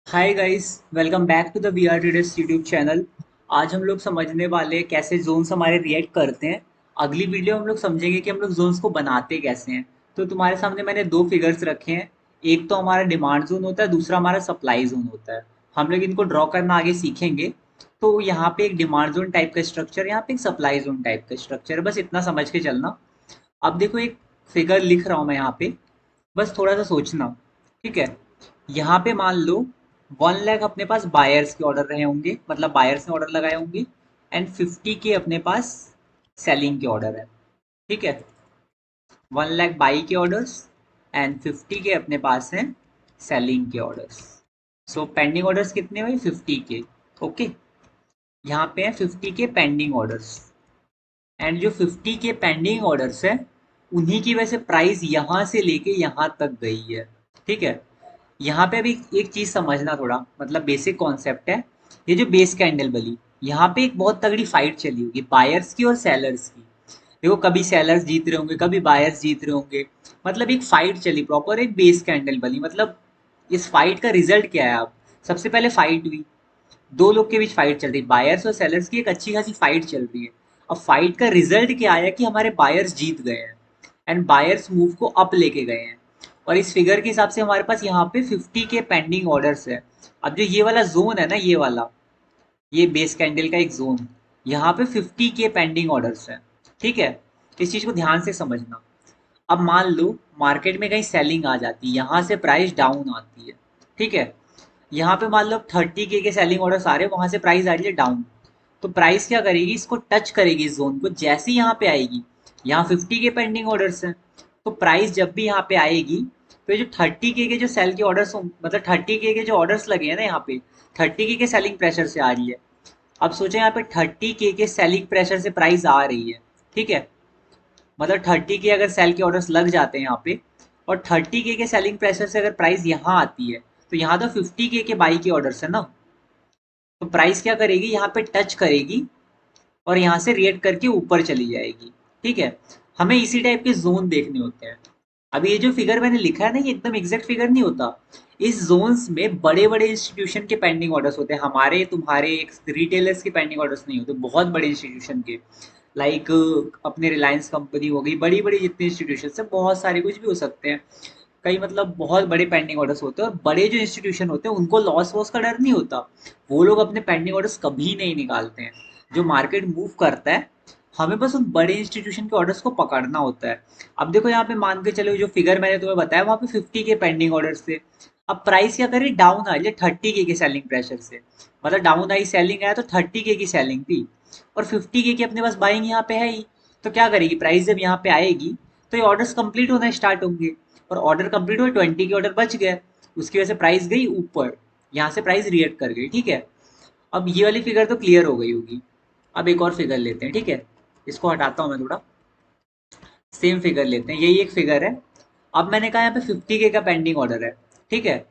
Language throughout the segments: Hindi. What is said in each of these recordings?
Hi guys, welcome back to the we are traders YouTube channel. आज हम लोग समझने वाले हैं कैसे जोन्स हमारे रिएक्ट करते हैं। अगली वीडियो हम लोग समझेंगे कि हम लोग जोन्स को बनाते कैसे हैं। तो तुम्हारे सामने मैंने दो फिगर्स रखे हैं। एक तो हमारा डिमांड जोन होता है, दूसरा हमारा सप्लाई जोन होता है। हम लोग इनको ड्रॉ करना आगे सीखेंगे। तो यहाँ पे एक डिमांड जोन टाइप का स्ट्रक्चर, यहाँ पे एक सप्लाई जोन टाइप का स्ट्रक्चर है, बस इतना समझ के चलना। अब देखो, एक फिगर लिख रहा हूँ मैं यहाँ पे, बस थोड़ा सा सोचना। ठीक है, यहाँ पे मान लो 1 लाख अपने पास बायर्स के ऑर्डर रहे होंगे, मतलब बायर्स ने ऑर्डर लगाए होंगे। एंड 50 के अपने पास सेलिंग के ऑर्डर है। ठीक है, 1 लाख बाई के ऑर्डर्स एंड 50 के अपने पास हैं सेलिंग के ऑर्डर्स। सो पेंडिंग ऑर्डर्स कितने हुए? 50 के। ओके, यहाँ पे है 50 के पेंडिंग ऑर्डर्स। एंड जो 50 के पेंडिंग ऑर्डर्स है, उन्हीं की वजह से प्राइस यहाँ से लेके यहाँ तक गई है। ठीक है, यहाँ पे अभी एक चीज समझना, थोड़ा मतलब बेसिक कॉन्सेप्ट है। ये जो बेस कैंडल बली, यहाँ पे एक बहुत तगड़ी फाइट चली होगी बायर्स की और सेलर्स की। देखो, कभी सेलर्स जीत रहे होंगे, कभी बायर्स जीत रहे होंगे। मतलब एक फाइट चली प्रॉपर, एक बेस कैंडल बली। मतलब इस फाइट का रिजल्ट क्या है? अब सबसे पहले फाइट हुई, दो लोग के बीच फाइट चल रही, बायर्स और सेलर्स की एक अच्छी खासी फाइट चल रही है। अब फाइट का रिजल्ट क्या आया कि हमारे बायर्स जीत गए हैं एंड बायर्स मूव को अप लेके गए हैं। और इस फिगर के हिसाब से हमारे पास यहाँ पे 50 के पेंडिंग ऑर्डर्स है। अब जो ये वाला जोन है ना, ये वाला, ये बेस कैंडल का एक जोन, यहाँ पे 50 के पेंडिंग ऑर्डर्स है। ठीक है, इस चीज को ध्यान से समझना। अब मान लो मार्केट में कहीं सेलिंग आ जाती है, यहाँ से प्राइस डाउन आती है। ठीक है, यहाँ पे मान लो 30 के सेलिंग ऑर्डर्स आ रहे हैं, वहां से प्राइस आ रही है डाउन। तो प्राइस क्या करेगी? इसको टच करेगी इस जोन को, जैसे ही यहाँ पे आएगी। यहाँ 50 के पेंडिंग ऑर्डर्स हैं, तो प्राइस जब भी यहाँ पे आएगी, तो ये जो 30 के जो सेल के ऑर्डर्स, मतलब 30 के जो ऑर्डर्स लगे हैं ना यहाँ पे, 30 के सेलिंग प्रेशर से आ रही है। अब सोचो, यहाँ पे 30 के सेलिंग प्रेशर से प्राइस आ रही है। ठीक है, मतलब 30 के अगर सेल के ऑर्डर्स लग जाते हैं यहाँ पे, और 30 के सेलिंग प्रेशर से अगर प्राइस यहाँ आती है, तो यहाँ तो 50 के बाई के ऑर्डर्स है ना। तो प्राइस क्या करेगी? यहाँ पे टच करेगी और यहाँ से रिएक्ट करके ऊपर चली जाएगी। ठीक है, हमें इसी टाइप के जोन देखने होते हैं। अभी ये जो फिगर मैंने लिखा है ना, ये एकदम एग्जैक्ट फिगर नहीं होता। इस जोन्स में बड़े बड़े इंस्टीट्यूशन के पेंडिंग ऑर्डर्स होते हैं, हमारे तुम्हारे रिटेलर्स के पेंडिंग ऑर्डर्स नहीं होते, बहुत बड़े इंस्टीट्यूशन के। लाइक अपने रिलायंस कंपनी हो गई, बड़ी बड़ी जितनी इंस्टीट्यूशन है, बहुत सारे कुछ भी हो सकते हैं। कई मतलब बहुत बड़े पेंडिंग ऑर्डर्स होते हैं, और बड़े जो इंस्टीट्यूशन होते हैं उनको लॉस वॉस का डर नहीं होता। वो लोग अपने पेंडिंग ऑर्डर्स कभी नहीं निकालते हैं। जो मार्केट मूव करता है, हमें बस उन बड़े इंस्टीट्यूशन के ऑर्डर्स को पकड़ना होता है। अब देखो, यहाँ पे मान के चलो, जो फिगर मैंने तुम्हें बताया, वहाँ पे 50 के पेंडिंग ऑर्डर्स थे। अब प्राइस क्या करी? डाउन आई है 30 के सेलिंग प्रेशर से। मतलब डाउन आई, सेलिंग आया, तो 30 के की सेलिंग थी, और 50 के की अपने पास बाइंग यहाँ पे है ही। तो क्या करेगी प्राइस? जब यहाँ पे आएगी, तो ये ऑर्डर्स कंप्लीट होना स्टार्ट होंगे। और ऑर्डर कंप्लीट हुए, 20 के ऑर्डर बच गए, उसकी वजह से प्राइस गई ऊपर, यहाँ से प्राइस रिएक्ट कर गई। ठीक है, अब ये वाली फिगर तो क्लियर हो गई होगी। अब एक और फिगर लेते हैं। ठीक है, इसको हटाता हूँ मैं थोड़ा, सेम फिगर लेते हैं, यही एक फिगर है। अब मैंने कहा यहाँ पे 50 के का पेंडिंग ऑर्डर है। ठीक है,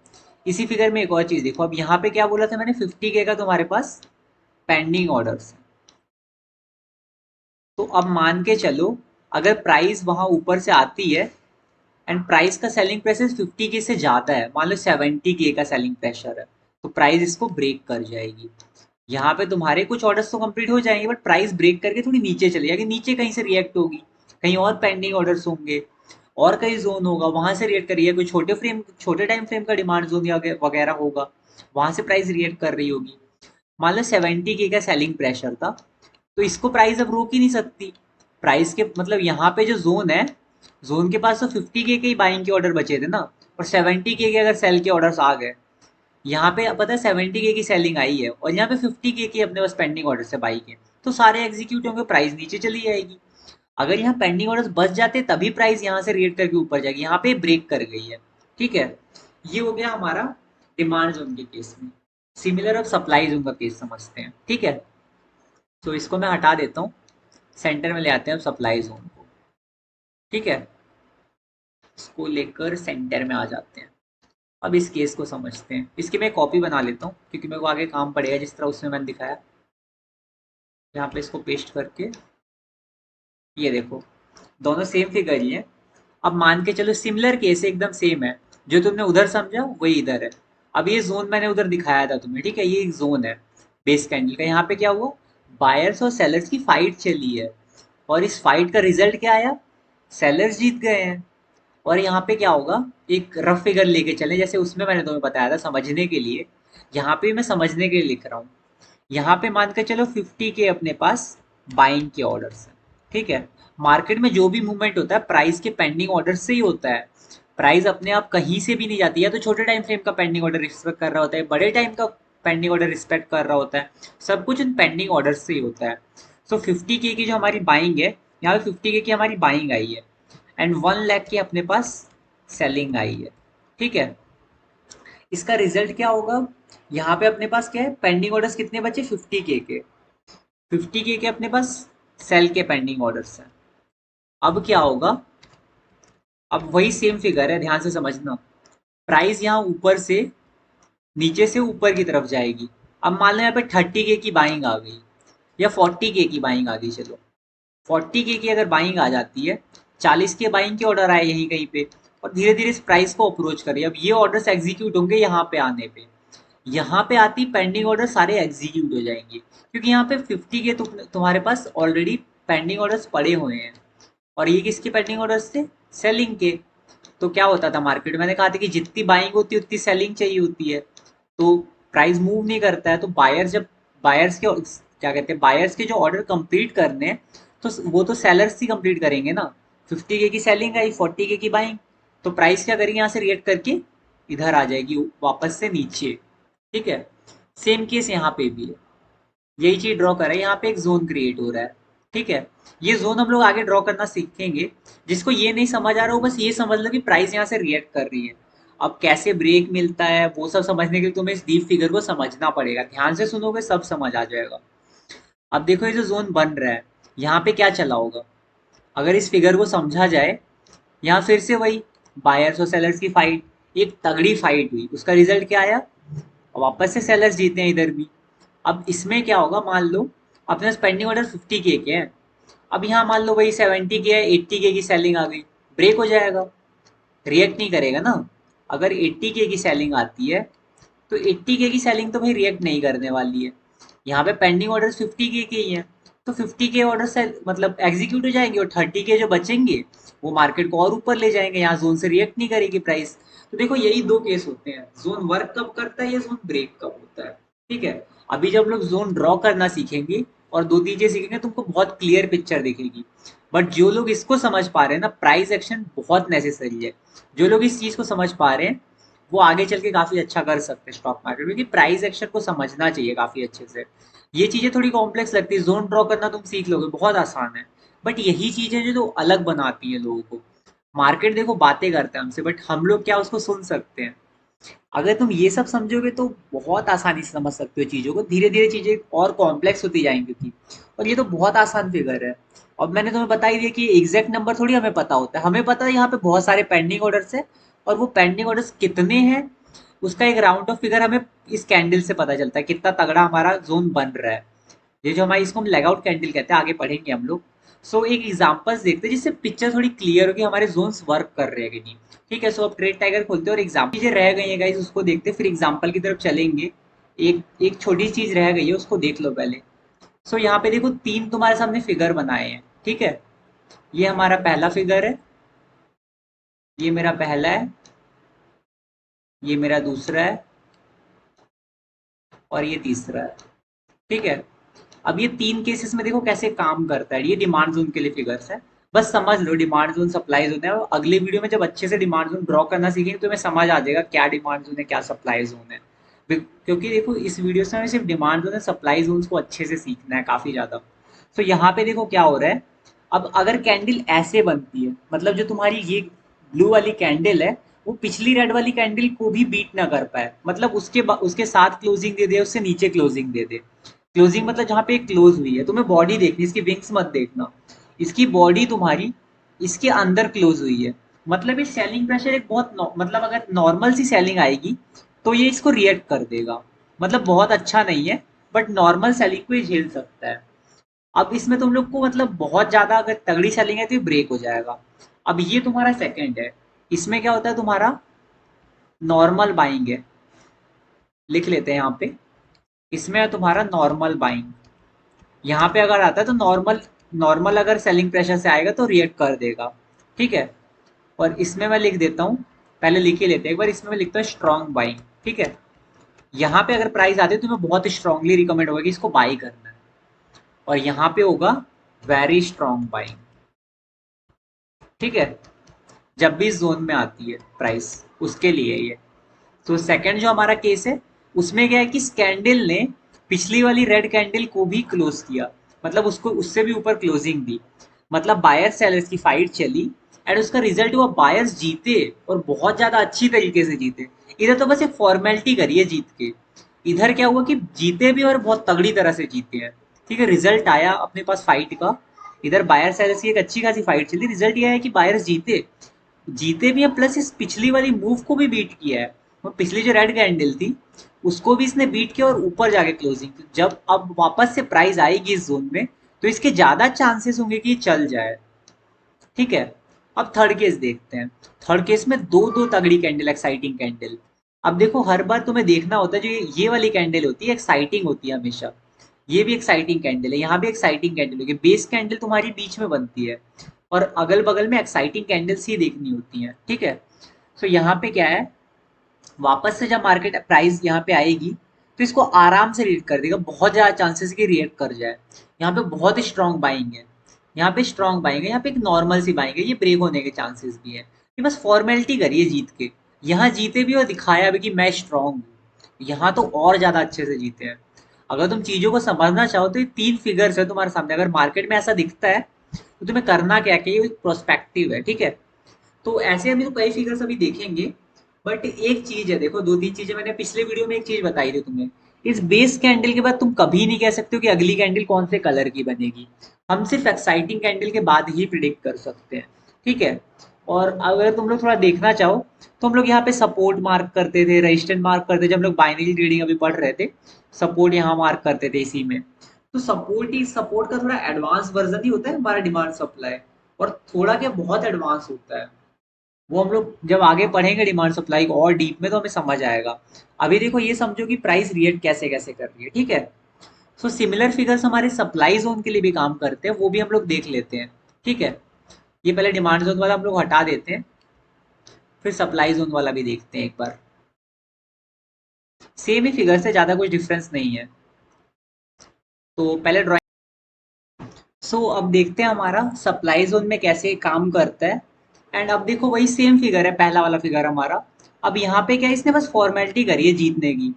इसी फिगर में एक और चीज देखो, अब यहाँ पे क्या बोला था मैंने? 50 के का तुम्हारे पास पेंडिंग ऑर्डर्स। तो अब मान के चलो, अगर प्राइस वहां ऊपर से आती है एंड प्राइस का सेलिंग प्रेशर 50 के से ज्यादा है, मान लो 70 के का सेलिंग प्रेशर है, तो प्राइस इसको ब्रेक कर जाएगी। यहाँ पे तुम्हारे कुछ ऑर्डर्स तो कंप्लीट हो जाएंगे, बट प्राइस ब्रेक करके थोड़ी नीचे चली जाएगी, नीचे कहीं से रिएक्ट होगी, कहीं और पेंडिंग ऑर्डर्स होंगे, और कहीं जोन होगा, वहां से रिएक्ट करिए, कोई छोटे टाइम फ्रेम का डिमांड जोन या वगैरह होगा, वहां से प्राइस रिएक्ट कर रही होगी। मान लो 70 के का सेलिंग प्रेशर था, तो इसको प्राइस अब रोक ही नहीं सकती। प्राइस के मतलब यहाँ पे जो जोन है, जोन के पास तो 50 के ही बाइंग के ऑर्डर बचे थे ना, और 70 के अगर सेल के ऑर्डर्स आ गए, यहाँ पे पता है 70 के की सेलिंग आई है, और यहाँ पे 50 के की अपने पास पेंडिंग ऑर्डर है बाई के, तो सारे एग्जीक्यूट होंगे, प्राइस नीचे चली जाएगी। अगर यहाँ पेंडिंग ऑर्डर्स बच जाते, तभी प्राइस यहाँ से रेट करके ऊपर जाएगी, यहाँ पे ब्रेक कर गई है। ठीक है, ये हो गया हमारा डिमांड जोन के केस में। सिमिलर अब सप्लाई जोन का केस समझते हैं। ठीक है, तो इसको मैं हटा देता हूँ, सेंटर में ले आते हैं अब सप्लाई जोन को। ठीक है, इसको लेकर सेंटर में आ जाते हैं। अब इस केस को समझते हैं, इसकी मैं कॉपी बना लेता हूँ, क्योंकि मेरे को आगे काम पड़ेगा जिस तरह उसमें मैंने दिखाया। यहाँ पे इसको पेस्ट करके, ये देखो, दोनों सेम फिगर ही है। अब मान के चलो सिमिलर केस एकदम सेम है, जो तुमने उधर समझा वही इधर है। अब ये जोन मैंने उधर दिखाया था तुम्हें, ठीक है, ये एक जोन है बेस कैंडल का। यहाँ पे क्या हुआ, बायर्स और सेलर्स की फाइट चली है, और इस फाइट का रिजल्ट क्या आया, सेलर्स जीत गए हैं। और यहाँ पे क्या होगा, एक रफ फिगर लेके चले, जैसे उसमें मैंने तुम्हें बताया था समझने के लिए, यहाँ पे मैं समझने के लिए लिख रहा हूँ। यहाँ पे मान के चलो 50K अपने पास बाइंग के ऑर्डर्स हैं, ठीक है। मार्केट में जो भी मूवमेंट होता है प्राइस के पेंडिंग ऑर्डर से ही होता है। प्राइस अपने आप कहीं से भी नहीं जाती है, तो छोटे टाइम फ्रेम का पेंडिंग ऑर्डर रिस्पेक्ट कर रहा होता है, बड़े टाइम का पेंडिंग ऑर्डर रिस्पेक्ट कर रहा होता है, सब कुछ इन पेंडिंग ऑर्डर से ही होता है। सो 50K की जो हमारी बाइंग है, यहाँ पे 50K की हमारी बाइंग आई है, एंड 1 लाख की अपने पास सेलिंग आई है, ठीक है। इसका रिजल्ट क्या होगा, यहाँ पे अपने पास क्या है, पेंडिंग ऑर्डर्स कितने बचे, 50K के, 50K के अपने पास सेल के पेंडिंग ऑर्डर्स हैं। अब क्या होगा, अब वही सेम फिगर है, ध्यान से समझना। प्राइस यहाँ ऊपर से नीचे से ऊपर की तरफ जाएगी। अब मान लो यहाँ पे 30K की बाइंग आ गई, या 40K की बाइंग आ गई, चलो 40K की अगर बाइंग आ जाती है, 40K बाइंग के ऑर्डर आए यहीं कहीं पे, और धीरे धीरे इस प्राइस को अप्रोच करिए। अब ये ऑर्डर्स एग्जीक्यूट होंगे यहाँ पे आने पे, यहाँ पे आती पेंडिंग ऑर्डर सारे एग्जीक्यूट हो जाएंगे, क्योंकि यहाँ पे 50K तुम्हारे पास ऑलरेडी पेंडिंग ऑर्डर्स पड़े हुए हैं। और ये किसके पेंडिंग ऑर्डर्स थे, सेलिंग के। तो क्या होता था मार्केट में, मैंने कहा था कि जितनी बाइंग होती है उतनी सेलिंग चाहिए होती है, तो प्राइस मूव नहीं करता है। तो बायर्स जब, बायर्स के क्या कहते हैं, बायर्स के जो ऑर्डर कंप्लीट करने हैं, तो वो तो सेलर्स ही कंप्लीट करेंगे ना। 50K की सेलिंग आई, 40K की बाइंग, तो प्राइस क्या करेगी, यहाँ से रिएक्ट करके इधर आ जाएगी वापस से नीचे, ठीक है। सेम केस यहाँ पे भी है, यही चीज ड्रॉ करा है, यहाँ पे एक जोन क्रिएट हो रहा है, ठीक है। ये जोन हम लोग आगे ड्रॉ करना सीखेंगे। जिसको ये नहीं समझ आ रहा हो, बस ये समझ लो कि प्राइस यहाँ से रिएक्ट कर रही है। अब कैसे ब्रेक मिलता है वो सब समझने के लिए तुम्हें इस डीप फिगर को समझना पड़ेगा, ध्यान से सुनोगे सब समझ आ जाएगा। अब देखो ये जो जोन बन रहा है, यहाँ पे क्या चला होगा, अगर इस फिगर को समझा जाए, यहाँ फिर से वही बायर्स और सेलर्स की फाइट, एक तगड़ी फाइट हुई, उसका रिजल्ट क्या आया, वापस से सेलर्स जीते हैं इधर भी। अब इसमें क्या होगा, मान लो अपने पेंडिंग ऑर्डर 50K के हैं, अब यहाँ मान लो वही 70K है, 80K की सेलिंग आ गई, ब्रेक हो जाएगा, रिएक्ट नहीं करेगा ना। अगर 80K की सेलिंग आती है, तो 80K की सेलिंग तो भाई रिएक्ट नहीं करने वाली है। यहाँ पे पेंडिंग ऑर्डर 50K के ही हैं, तो 50K ऑर्डर से मतलब एग्जीक्यूट हो जाएंगे, और 30K जो बचेंगे वो मार्केट को और ऊपर ले जाएंगे, यहाँ जोन से रिएक्ट नहीं करेगी प्राइस। तो देखो यही दो केस होते हैं, जोन वर्क कब करता है या जोन ब्रेक कब होता है, ठीक है। अभी जब लोग जोन ड्रॉ करना सीखेंगे और दो तीन चीजें सीखेंगे, तुमको बहुत क्लियर पिक्चर दिखेगी। बट जो लोग इसको समझ पा रहे हैं ना, प्राइस एक्शन बहुत नेसेसरी है। जो लोग इस चीज को समझ पा रहे हैं वो आगे चल के काफी अच्छा कर सकते हैं स्टॉक मार्केट में, क्योंकि प्राइस एक्शन को समझना चाहिए काफी अच्छे से। ये चीजें थोड़ी कॉम्प्लेक्स लगती है, जोन ड्रॉ करना तुम सीख लोगे बहुत आसान है, बट यही चीजें जो तो अलग बनाती हैं लोगों को। मार्केट देखो बातें करता है हमसे, बट हम लोग क्या उसको सुन सकते हैं। अगर तुम ये सब समझोगे तो बहुत आसानी से समझ सकते हो चीज़ों को, धीरे धीरे चीज़ें और कॉम्प्लेक्स होती जाएंगी क्योंकि, और ये तो बहुत आसान फिगर है। और मैंने तुम्हें बता ही दिया कि एग्जैक्ट नंबर थोड़ी हमें पता होता है, हमें पता है यहाँ पे बहुत सारे पेंडिंग ऑर्डर्स है, और वो पेंडिंग ऑर्डर्स कितने हैं उसका एक राउंड ऑफ फिगर हमें इस कैंडल से पता चलता है, कितना तगड़ा हमारा जोन बन रहा है। ये जो हमारी, इसको हम लेगआउट कैंडल कहते हैं, आगे पढ़ेंगे हम लोग। सो एक एग्जांपल्स देखते हैं जिससे पिक्चर थोड़ी क्लियर होगी हमारे जोन्स वर्क कर रहे हैं कि नहीं, ठीक है। सो अब ट्रेड टाइगर खोलते हैं और एग्जाम्पल चीजें रह गई है गाइस उसको देखते हैं, फिर एग्जाम्पल की तरफ चलेंगे। एक एक छोटी चीज रह गई है, उसको देख लो पहले। सो यहाँ पे देखो तीन तुम्हारे सामने फिगर बनाए हैं, ठीक है। ये हमारा पहला फिगर है, ये मेरा पहला है, ये मेरा दूसरा है, और ये तीसरा है, ठीक है। अब ये तीन केसेस में देखो कैसे काम करता है, ये डिमांड जोन के लिए फिगर्स है। बस समझ लो डिमांड जोन सप्लाई जोन है, और अगले वीडियो में जब अच्छे से डिमांड जोन ड्रॉ करना सीखेंगे तो हमें समझ आ जाएगा क्या डिमांड जोन है क्या सप्लाई जोन है। क्योंकि देखो इस वीडियो से हमें सिर्फ डिमांड जोन है, सप्लाई जोन को अच्छे से सीखना है काफी ज्यादा। तो यहाँ पे देखो क्या हो रहा है, अब अगर कैंडल ऐसे बनती है, मतलब जो तुम्हारी ये ब्लू वाली कैंडल है, वो पिछली रेड वाली कैंडल को भी बीट ना कर पाए, मतलब उसके साथ क्लोजिंग दे दे, उससे नीचे क्लोजिंग दे दे। क्लोजिंग मतलब जहाँ पे क्लोज हुई है, तुम्हें बॉडी देखनी, इसकी विंग्स मत देखना, इसकी बॉडी तुम्हारी इसके अंदर क्लोज हुई है, मतलब ये सेलिंग प्रेशर एक बहुत मतलब अगर नॉर्मल सी सेलिंग आएगी तो ये इसको रिएक्ट कर देगा, मतलब बहुत अच्छा नहीं है, बट नॉर्मल सेलिंग को ये झेल सकता है। अब इसमें तुम लोग को मतलब बहुत ज्यादा अगर तगड़ी सेलिंग है तो ये ब्रेक हो जाएगा। अब ये तुम्हारा सेकंड है, इसमें क्या होता है, तुम्हारा नॉर्मल बाइंग है, लिख लेते हैं यहाँ पे। इसमें है तुम्हारा नॉर्मल बाइंग। यहाँ पे अगर आता है तो नॉर्मल, नॉर्मल अगर सेलिंग प्रेशर से आएगा तो रिएक्ट कर देगा। ठीक है। और इसमें मैं लिख देता हूँ, पहले लिख ही लेते हैं एक बार, इसमें मैं लिखता हूँ स्ट्रॉन्ग बाइंग। ठीक है। यहाँ पे अगर प्राइस आती है तो मैं बहुत स्ट्रांगली रिकमेंड होगा कि इसको बाई करना है। और यहाँ पे होगा वेरी स्ट्रॉन्ग बाइंग। ठीक है। जब भी इस जोन में आती है प्राइस, उसके लिए ये। तो सेकंड जो हमारा केस है, उसमें क्या है कि कैंडल ने पिछली वाली रेड कैंडल को भी क्लोज किया, मतलब उसको उससे भी ऊपर क्लोजिंग दी। मतलब बायर सेलर्स की फाइट चली एंड उसका रिजल्ट हुआ बायर्स जीते, और बहुत ज्यादा अच्छी तरीके से जीते। इधर तो बस एक फॉर्मेलिटी करी है जीत के, इधर क्या हुआ कि जीते भी और बहुत तगड़ी तरह से जीते हैं। ठीक है। रिजल्ट आया अपने पास फाइट का, इधर बायर सेलर्स की एक अच्छी खासी फाइट चली, रिजल्ट ये है कि बायर्स जीते, जीते भी है, प्लस इस पिछली वाली मूव को भी बीट किया है। और पिछली जो रेड कैंडल थी उसको भी इसने बीट किया और ऊपर जाके क्लोजिंग। जब अब वापस से प्राइस आएगी इस जोन में तो इसके ज्यादा चांसेस होंगे कि ये चल जाए। ठीक है। अब थर्ड केस देखते हैं। थर्ड केस में दो दो तगड़ी कैंडल, एक्साइटिंग कैंडल। अब देखो हर बार तुम्हें देखना होता है, जो ये वाली कैंडल होती है एक्साइटिंग होती है हमेशा। ये भी एक्साइटिंग कैंडल है, यहाँ भी एक्साइटिंग कैंडल होगी, बेस कैंडल तुम्हारी बीच में बनती है और अगल बगल में एक्साइटिंग कैंडल्स ही देखनी होती हैं। ठीक है। तो यहाँ पे क्या है, वापस से जब मार्केट प्राइस यहाँ पे आएगी तो इसको आराम से रीड कर देगा, बहुत ज़्यादा चांसेस कि रिएक्ट कर जाए। यहाँ पे बहुत ही स्ट्रॉन्ग बाइंग है, यहाँ पे स्ट्रॉन्ग बाइंग है, यहाँ पे एक नॉर्मल सी बाइंग है, ये ब्रेक होने के चांसेस भी है। ये बस फॉर्मेलिटी करिए जीत के, यहाँ जीते भी और दिखाया भी कि मैं स्ट्रॉन्ग हूँ। यहाँ तो और ज़्यादा अच्छे से जीते हैं। अगर तुम चीज़ों को समझना चाहो तो ये तीन फिगर्स है तुम्हारे सामने, अगर मार्केट में ऐसा दिखता है तो तुम्हें करना क्या है कि ये एक प्रोस्पेक्टिव है। ठीक है। तो ऐसे हम तो कई फिगर्स अभी देखेंगे, बट एक चीज है, देखो दो तीन चीजें मैंने पिछले वीडियो में एक चीज बताई थी तुम्हें। इस बेस कैंडल के बाद तुम कभी नहीं कह सकते हो कि अगली कैंडल कौन से कलर की बनेगी। हम सिर्फ एक्साइटिंग कैंडल के बाद ही प्रिडिक्ट कर सकते हैं। ठीक है। और अगर तुम लोग थोड़ा देखना चाहो तो हम लोग यहाँ पे सपोर्ट मार्क करते थे, रेजिस्टेंस मार्क करते थे, जब लोग बाइनरी ट्रेडिंग अभी पढ़ रहे थे। सपोर्ट यहाँ मार्क करते थे इसी में। तो सपोर्ट का थोड़ा एडवांस वर्जन ही होता है हमारा डिमांड सप्लाई, और थोड़ा क्या बहुत एडवांस होता है। वो हम लोग जब आगे पढ़ेंगे डिमांड सप्लाई को और डीप में तो हमें समझ आएगा। अभी देखो ये समझो कि प्राइस रिएक्ट कैसे कैसे कर रही है। ठीक है। सो सिमिलर फिगर्स हमारे सप्लाई जोन के लिए भी काम करते हैं, वो भी हम लोग देख लेते हैं। ठीक है। ये पहले डिमांड जोन वाला हम लोग हटा देते हैं, फिर सप्लाई जोन वाला भी देखते हैं एक बार। सेम ही फिगर से, ज़्यादा कुछ डिफरेंस नहीं है। तो पहले ड्राइंग। सो अब देखते हैं हमारा सप्लाई जोन में कैसे काम करता है। एंड अब देखो वही सेम फिगर है, पहला वाला फिगर हमारा। अब यहाँ पे क्या है, इसने बस फॉर्मेलिटी करी है जीतने की।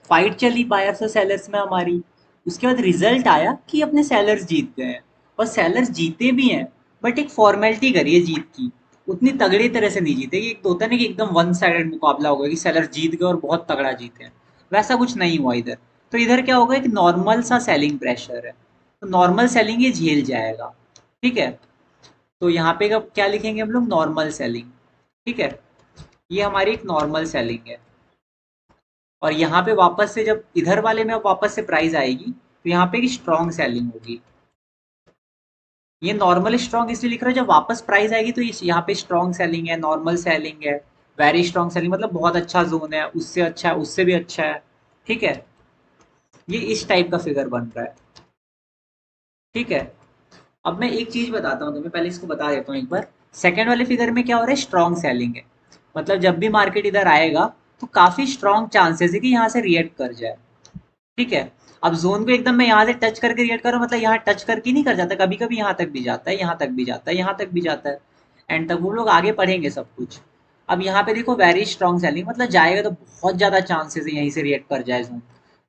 फाइट चली बायर्स और सेलर्स में हमारी, उसके बाद रिजल्ट आया कि अपने सेलर्स जीत गए हैं। और सेलर्स जीते भी हैं, बट एक फॉर्मेलिटी करी है जीत की, उतनी तगड़ी तरह से नहीं जीते कि एक तो होता है ना कि एकदम वन साइडेड मुकाबला हो गया कि सेलर्स जीत गए और बहुत तगड़ा जीते हैं। वैसा कुछ नहीं हुआ इधर। तो इधर क्या होगा, एक नॉर्मल सा सेलिंग प्रेशर है, तो नॉर्मल सेलिंग ये झेल जाएगा। ठीक है। तो यहाँ पे क्या लिखेंगे हम लोग, नॉर्मल सेलिंग। ठीक है। ये हमारी एक नॉर्मल सेलिंग है। और यहाँ पे वापस से जब इधर वाले में अब वापस से प्राइस आएगी तो यहाँ पे एक स्ट्रॉन्ग सेलिंग होगी। ये नॉर्मल स्ट्रॉन्ग इसलिए लिख रहा है, जब वापस प्राइस आएगी तो यहाँ पे स्ट्रॉन्ग सेलिंग है, नॉर्मल सेलिंग है, वेरी स्ट्रॉन्ग सेलिंग, मतलब बहुत अच्छा जोन है, उससे अच्छा है, उससे भी अच्छा है। ठीक है। ये इस टाइप का फिगर बन रहा है। ठीक है। अब मैं एक चीज बताता हूँ तुम्हें, पहले इसको बता देता हूँ एक बार। सेकंड वाले फिगर में क्या हो रहा है, स्ट्रॉन्ग सेलिंग है, मतलब जब भी मार्केट इधर आएगा तो काफी स्ट्रॉन्ग चांसेस है कि यहाँ से रिएक्ट कर जाए। ठीक है। अब जोन को एकदम मैं यहाँ से टच करके रिएक्ट करूँ, मतलब यहाँ टच करके नहीं कर जाता, कभी कभी यहाँ तक भी जाता है, यहाँ तक भी जाता है, यहाँ तक भी जाता है। एंड तक वो लोग आगे पढ़ेंगे सब कुछ। अब यहाँ पे देखो वेरी स्ट्रॉन्ग सेलिंग, मतलब जाएगा तो बहुत ज्यादा चांसेस है यहीं से रिएक्ट कर जाए जोन,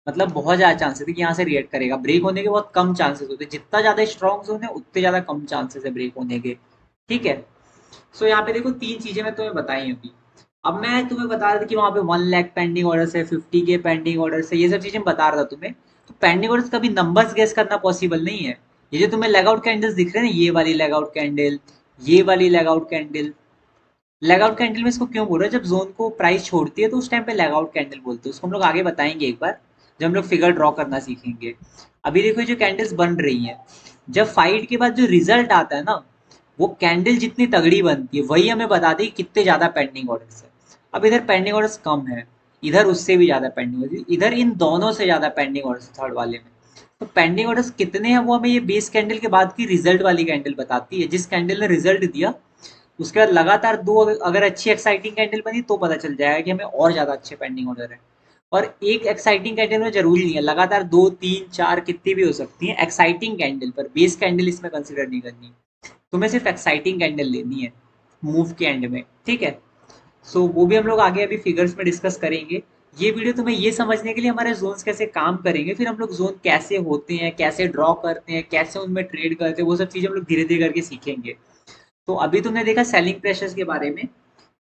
मतलब बहुत ज्यादा चांसेस है कि यहाँ से रिएक्ट करेगा। ब्रेक होने के बहुत कम चांसेस होते हैं, जितना ज्यादा स्ट्रॉन्ग जोन है उतने ज्यादा कम चांसेस है ब्रेक होने के। ठीक है। सो यहाँ पे देखो तीन चीजें मैं तुम्हें बताई अभी। अब मैं तुम्हें बता रहा था कि वहां पे 1 लाख पेंडिंग ऑर्डर है, 50K पेंडिंग ऑर्डर है, ये सब चीजें बता रहा था तुम्हें। तो पेंडिंग ऑर्डर कभी नंबर्स गेस करना पॉसिबल नहीं है। ये जो तुम्हें लेग आउट कैंडल्स दिख रहे हैं ना, ये वाली लेग आउट कैंडल, ये वाली leg out candle, leg out candle में इसको क्यों बोल रहे हैं, जब जोन को प्राइस छोड़ती है तो उस टाइम पे लेग आउट कैंडल बोलते हैं, उसको हम लोग आगे बताएंगे एक बार जब हम लोग फिगर ड्रॉ करना सीखेंगे। अभी देखो ये जो कैंडल्स बन रही हैं, जब फाइट के बाद जो रिजल्ट आता है ना, वो कैंडल जितनी तगड़ी बनती है वही हमें बताती है कि कितने ज्यादा पेंडिंग ऑर्डर्स है। अब इधर पेंडिंग ऑर्डर्स कम है, इधर उससे भी ज़्यादा पेंडिंग ऑर्डर, इधर इन दोनों से ज़्यादा पेंडिंग ऑर्डर थर्ड वाले में। तो पेंडिंग ऑर्डर्स कितने हैं वो हमें ये बेस कैंडल के बाद की रिजल्ट वाली कैंडल बताती है। जिस कैंडल ने रिजल्ट दिया उसके बाद लगातार दो अगर अच्छी एक्साइटिंग कैंडल बनी तो पता चल जाएगा कि हमें और ज़्यादा अच्छे पेंडिंग ऑर्डर है। और एक एक्साइटिंग कैंडल में जरूरी नहीं है, लगातार दो तीन चार कितनी भी हो सकती है एक्साइटिंग कैंडल पर, बेस कैंडल इसमें कंसिडर नहीं करनी। तुम्हें सिर्फ एक्साइटिंग कैंडल लेनी है मूव के एंड में, ठीक है। सो वो भी हम लोग आगे अभी फिगर्स में डिस्कस करेंगे। ये वीडियो तुम्हें ये समझने के लिए हमारे जोन्स कैसे काम करेंगे, फिर हम लोग जोन कैसे होते हैं, कैसे ड्रॉ करते हैं, कैसे उनमें ट्रेड करते हैं, वो सब चीज़ें हम लोग धीरे धीरे करके सीखेंगे। तो अभी तुमने देखा सेलिंग प्रेशर्स के बारे में,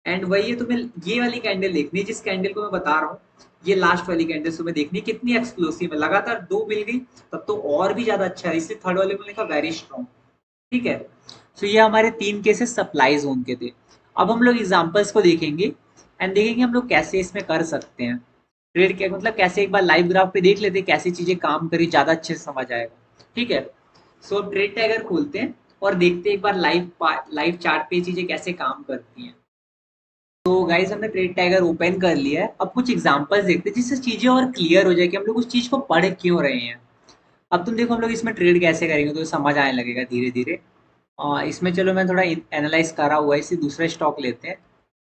एंड वही है तुम्हें ये वाली कैंडल देखनी है जिस कैंडल को मैं बता रहा हूँ। ये लास्ट वाली कैंडल तुम्हें देखनी है कितनी एक्सक्लूसिव है, लगातार दो मिल गई तब तो और भी ज्यादा अच्छा है, इसलिए थर्ड वाले को लिखा वेरी स्ट्रॉन्ग, ठीक है। तो ये हमारे तीन केसेस सप्लाई जोन के थे। अब हम लोग एग्जांपल्स को देखेंगे एंड देखेंगे हम लोग कैसे इसमें कर सकते हैं ट्रेड, क्या मतलब कैसे एक बार लाइव ग्राफ पे देख लेते हैं कैसी चीजें काम करी, ज्यादा अच्छे से समझ आएगा, ठीक है। सो ट्रेड टैगर खोलते हैं और देखते हैं एक बार लाइव लाइव चार्ट पे चीजें कैसे काम करती हैं। तो गाइस हमने ट्रेड टैगर ओपन कर लिया है, अब कुछ एग्जांपल्स देखते हैं जिससे चीजें और क्लियर हो जाए कि हम लोग उस चीज को पढ़ क्यों रहे हैं। अब तुम देखो हम लोग इसमें ट्रेड कैसे करेंगे तो समझ आने लगेगा धीरे धीरे। इसमें चलो मैं थोड़ा एनालाइज करा हुआ है, इसे दूसरा स्टॉक लेते हैं,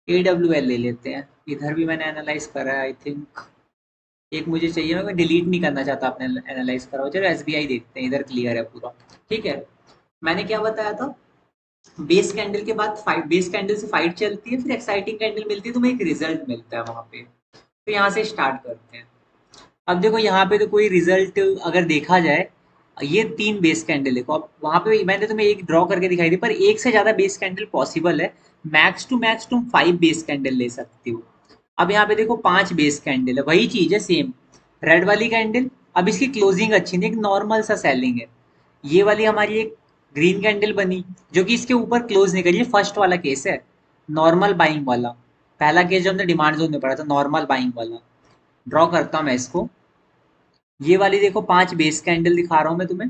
AWL ले लेते हैं। इधर भी मैंने एनालाइज करा है आई थिंक, एक मुझे चाहिए, मैं डिलीट नहीं करना चाहता अपने एनालाइज करा हुआ। चलो SBI देखते हैं, इधर क्लियर है पूरा, ठीक है। मैंने क्या बताया था, बेस कैंडल के बाद फाइट, बेस कैंडल से फाइट चलती है, फिर एक्साइटिंग कैंडल मिलती है, तुम्हें एक रिजल्ट मिलता है वहां पे। तो यहाँ से स्टार्ट करते हैं। अब देखो यहाँ पे तो कोई रिजल्ट अगर देखा जाए, ये तीन बेस कैंडल देखो, अब वहां पे मैंने तुम्हें एक ड्रॉ करके दिखाई दी, पर एक से ज्यादा बेस कैंडल पॉसिबल है। मैक्स तुम 5 बेस कैंडल ले सकते हो। अब यहाँ पे देखो 5 बेस कैंडल है, वही चीज है सेम, रेड वाली कैंडल। अब इसकी क्लोजिंग अच्छी नहीं, एक नॉर्मल सा सेलिंग है। ये वाली हमारी एक ग्रीन कैंडल बनी जो कि इसके ऊपर क्लोज नहीं करी, ये फर्स्ट वाला केस है, नॉर्मल बाइंग वाला। पहला केस जो हमने डिमांड जोन में पढ़ा था, नॉर्मल बाइंग वाला। ड्रॉ करता हूं मैं इसको। ये वाली देखो 5 बेस कैंडल दिखा रहा हूं मैं तुम्हें,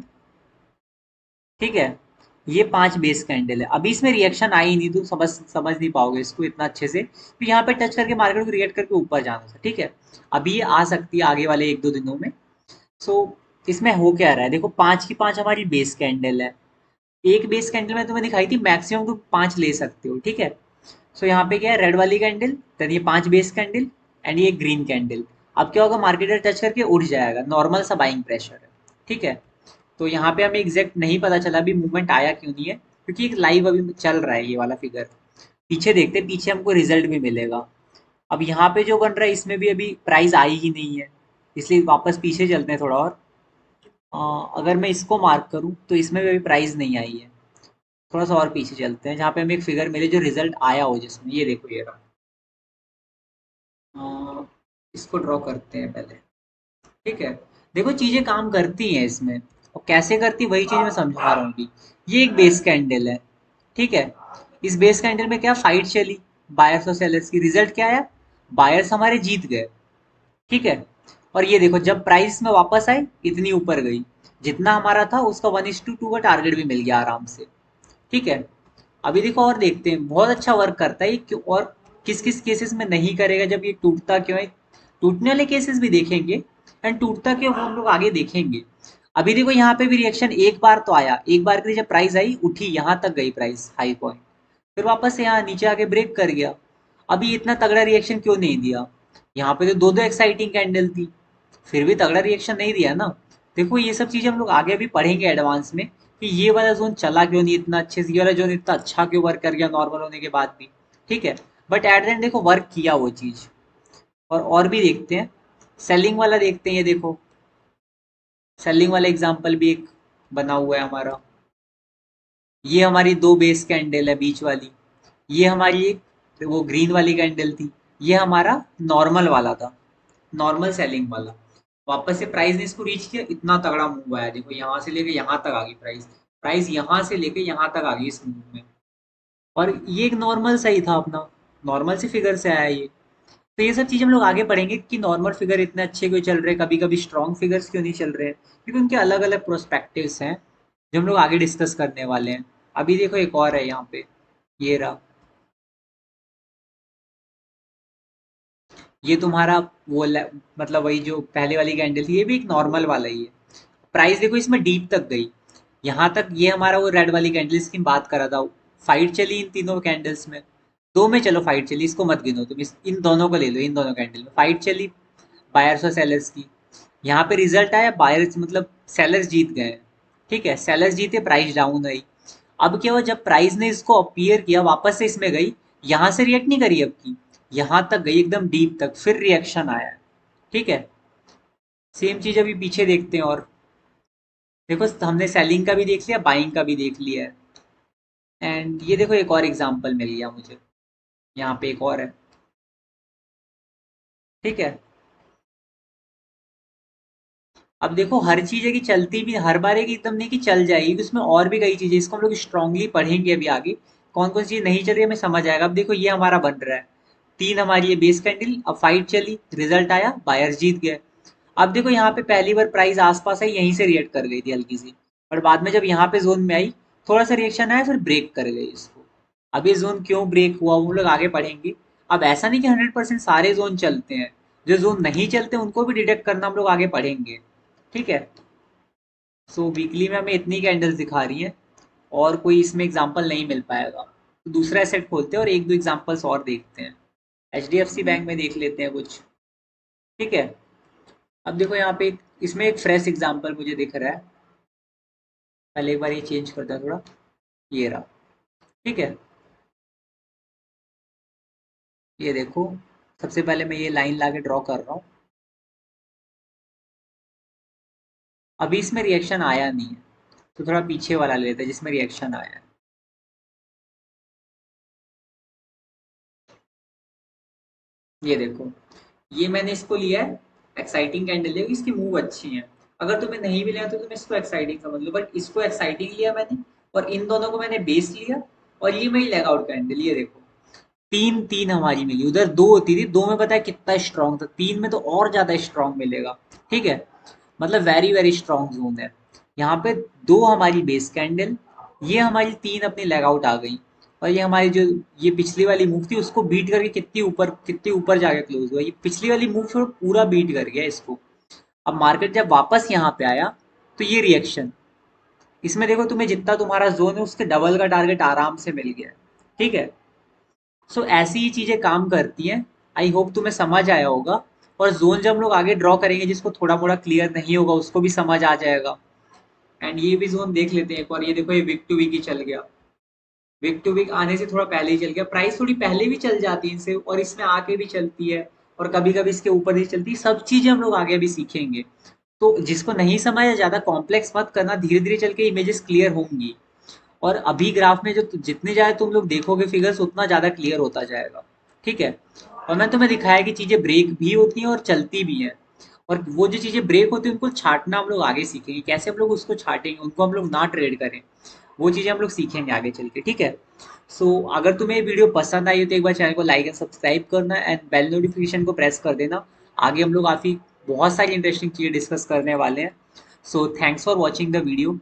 ठीक है। ये 5 बेस कैंडल है, अभी इसमें रिएक्शन आई नहीं तो समझ नहीं पाओगे इसको इतना अच्छे से, तो यहाँ पे टच करके मार्केट को रिएक्ट करके ऊपर जाना था, ठीक है। अभी ये आ सकती है आगे वाले एक दो दिनों में। सो इसमें हो क्या रहा है, देखो 5 की 5 हमारी बेस कैंडल है। एक बेस कैंडल में तुम्हें दिखाई थी मैक्सिमम तुम 5 ले सकते हो, ठीक है। सो यहाँ पे क्या है, रेड वाली कैंडल, देन ये 5 बेस कैंडल, एंड ये ग्रीन कैंडल। अब क्या होगा, मार्केट टच करके उठ जाएगा, नॉर्मल सा बाइंग प्रेशर है, ठीक है। तो यहाँ पे हमें एग्जैक्ट नहीं पता चला अभी मूवमेंट आया क्यों नहीं है, क्योंकि एक लाइव अभी चल रहा है ये वाला फिगर। पीछे देखते हैं, पीछे हमको रिजल्ट भी मिलेगा। अब यहाँ पे जो बन रहा है इसमें भी अभी प्राइस आई ही नहीं है, इसलिए वापस पीछे चलते हैं थोड़ा और। अगर मैं इसको मार्क करूँ तो इसमें भी अभी प्राइस नहीं आई है। थोड़ा सा और पीछे चलते हैं जहाँ पे हमें एक फिगर मिले जो रिजल्ट आया हो, जिसमें ये देखो ये रहा। इसको ड्रॉ करते हैं पहले, ठीक है। देखो चीजें काम करती हैं इसमें, और कैसे करती वही चीज मैं समझा रहा हूँ अभी। ये एक बेस कैंडल है, ठीक है। इस बेस कैंडल में क्या फाइट चली, बायर्स और सेलर्स की, रिजल्ट क्या आया, बायर्स हमारे जीत गए, ठीक है। और ये देखो जब प्राइस में वापस आई इतनी ऊपर गई, जितना हमारा था उसका 1:2 का टारगेट भी मिल गया आराम से, ठीक है। अभी देखो और देखते हैं, बहुत अच्छा वर्क करता है ये क्यों, और किस किस केसेस में नहीं करेगा, जब ये टूटता क्यों है, टूटने वाले केसेस भी देखेंगे, एंड टूटता क्यों वो हम लोग आगे देखेंगे। अभी देखो यहाँ पे भी रिएक्शन एक बार तो आया, एक बार के लिए जब प्राइस आई उठी यहाँ तक गई प्राइस हाई पॉइंट, फिर वापस से यहाँ नीचे आके ब्रेक कर गया। अभी इतना तगड़ा रिएक्शन क्यों नहीं दिया, यहाँ पे तो दो दो एक्साइटिंग कैंडल थी, फिर भी तगड़ा रिएक्शन नहीं दिया ना। देखो ये सब चीजें हम लोग आगे भी पढ़ेंगे एडवांस में, कि ये वाला जोन चला क्यों नहीं इतना अच्छे से, ये वाला जोन इतना अच्छा क्यों वर्क कर गया नॉर्मल होने के बाद भी, ठीक है। बट एट द एंड देखो वर्क किया वो चीज। और भी देखते हैं, सेलिंग वाला देखते हैं, ये देखो सेलिंग वाला एग्जांपल भी एक बना हुआ है हमारा। ये हमारी दो बेस कैंडल है बीच वाली, ये हमारी एक वो ग्रीन वाली कैंडल थी, ये हमारा नॉर्मल वाला था, नॉर्मल सेलिंग वाला। वापस से प्राइस ने इसको रीच किया, इतना तगड़ा मूव आया, देखो यहाँ से लेके यहाँ तक आ गई प्राइस, प्राइस यहाँ से लेके यहाँ तक आ गई इस मूव में। और ये एक नॉर्मल सही था अपना, नॉर्मल से फिगर से आया ये। तो ये सब चीज़ हम लोग आगे पढ़ेंगे कि नॉर्मल फिगर इतने अच्छे क्यों चल रहे हैं, कभी कभी स्ट्रॉन्ग फिगर्स क्यों नहीं चल रहे हैं, क्योंकि उनके अलग अलग प्रोस्पेक्टिव्स हैं जो हम लोग आगे डिस्कस करने वाले हैं। अभी देखो एक और है यहाँ पे, ये रहा। ये तुम्हारा वो मतलब वही जो पहले वाली कैंडल थी, ये भी एक नॉर्मल वाला ही है। प्राइस देखो इसमें डीप तक गई, यहाँ तक। ये हमारा वो रेड वाली कैंडल की बात कर रहा था, फाइट चली इन तीनों कैंडल्स में। दो में चलो फाइट चली, इसको मत गिनो तुम, इन दोनों को ले लो, इन दोनों कैंडल में फाइट चली बायर्स और सेलर्स की। यहाँ पे रिजल्ट आया, बायर्स मतलब सेलर्स जीत गए। ठीक है, सेलर्स जीते, प्राइस डाउन आई। अब क्या हुआ, जब प्राइस ने इसको अपीयर किया, वापस से इसमें गई, यहाँ से रिएक्ट नहीं करी अब की, यहाँ तक गई एकदम डीप तक, फिर रिएक्शन आया। ठीक है, सेम चीज अभी पीछे देखते हैं। और देखो हमने सेलिंग का भी देख लिया, बाइंग का भी देख लिया है। एंड ये देखो एक और एग्जांपल मिल गया मुझे, यहाँ पे एक और है। ठीक है, अब देखो हर चीज है कि चलती भी हर बार एक एकदम नहीं कि चल जाएगी, उसमें और भी कई चीजें, इसको हम लोग स्ट्रांगली पढ़ेंगे अभी आगे, कौन कौन सी चीज नहीं चल रही है हमें समझ आएगा। अब देखो ये हमारा बन रहा है, तीन हमारी ये बेस कैंडल, अब फाइट चली, रिजल्ट आया, बायर्स जीत गए। अब देखो यहाँ पे पहली बार प्राइस आसपास आई, यहीं से रिएक्ट कर गई थी हल्की सी, और बाद में जब यहाँ पे जोन में आई, थोड़ा सा रिएक्शन आया, फिर ब्रेक कर गई इसको। अब ये जोन क्यों ब्रेक हुआ वो लोग आगे पढ़ेंगे। अब ऐसा नहीं कि 100% सारे जोन चलते हैं, जो जोन नहीं चलते उनको भी डिटेक्ट करना हम लोग आगे पढ़ेंगे। ठीक है, सो वीकली में हमें इतनी कैंडल्स दिखा रही हैं, और कोई इसमें एग्जाम्पल नहीं मिल पाएगा, तो दूसरा एसेट खोलते हैं और एक दो एग्जाम्पल्स और देखते हैं। HDFC बैंक में देख लेते हैं कुछ। ठीक है, अब देखो यहाँ पे इसमें एक फ्रेश एग्जाम्पल मुझे दिख रहा है। पहले एक बार ये चेंज करता है थोड़ा, ये रहा। ठीक है, ये देखो, सबसे पहले मैं ये लाइन ला के ड्रॉ कर रहा हूँ। अभी इसमें रिएक्शन आया नहीं है, तो थोड़ा पीछे वाला ले लेते हैं जिसमें रिएक्शन आया है। ये देखो, ये मैंने इसको लिया है एक्साइटिंग कैंडल है, इसकी मूव अच्छी है। अगर तुम्हें नहीं भी लिया तो तुम इसको एक्साइटिंग समझ लो, बट इसको एक्साइटिंग लिया मैंने, और इन दोनों को मैंने बेस लिया, और ये मेरी लेग आउट कैंडल। ये देखो, तीन तीन हमारी मिली, उधर दो होती थी, दो में पता है कितना स्ट्रांग था, तीन में तो और ज्यादा स्ट्रांग मिलेगा। ठीक है, मतलब वेरी वेरी स्ट्रांग जोन है। यहाँ पे दो हमारी बेस कैंडल, ये हमारी तीन अपनी लेग आउट आ गई, और ये हमारी जो ये पिछली वाली मूव थी उसको बीट करके कितनी ऊपर जाके क्लोज हुआ। ये पिछली वाली मूव छोड़ पूरा बीट कर गया इसको। अब मार्केट जब वापस यहाँ पे आया, तो ये रिएक्शन, इसमें देखो तुम्हें जितना तुम्हारा जोन है उसके डबल का टारगेट आराम से मिल गया। ठीक है, सो ऐसी ही चीजें काम करती हैं। आई होप तुम्हें समझ आया होगा, और जोन जब हम लोग आगे ड्रॉ करेंगे, जिसको थोड़ा मोड़ा क्लियर नहीं होगा उसको भी समझ आ जाएगा। एंड ये भी जोन देख लेते हैं एक बार। ये देखो, ये वीक टू वीक ही चल गया, वीक टू वीक आने से थोड़ा पहले ही चल गया। प्राइस थोड़ी पहले भी चल जाती है इनसे, और इसमें आके भी चलती है, और कभी कभी इसके ऊपर ही चलती है। सब चीजें हम लोग आगे भी सीखेंगे, तो जिसको नहीं समझ है ज्यादा कॉम्प्लेक्स मत करना, धीरे धीरे चल के इमेजेस क्लियर होंगी। और अभी ग्राफ में जो जितने ज्यादा तुम लोग देखोगे फिगर्स, उतना ज्यादा क्लियर होता जाएगा। ठीक है, और मैंने तुम्हें दिखाया कि चीजें ब्रेक भी होती हैं और चलती भी हैं, और वो जो चीजें ब्रेक होती है उनको छाटना हम लोग आगे सीखेंगे, कैसे हम लोग उसको छाटेंगे, उनको हम लोग ना ट्रेड करें, वो चीजें हम लोग सीखेंगे आगे चल के। ठीक है, सो अगर तुम्हें ये वीडियो पसंद आई हो तो एक बार चैनल को लाइक एंड सब्सक्राइब करना, एंड बेल नोटिफिकेशन को प्रेस कर देना। आगे हम लोग काफी बहुत सारी इंटरेस्टिंग चीजें डिस्कस करने वाले हैं। So thanks for watching the video.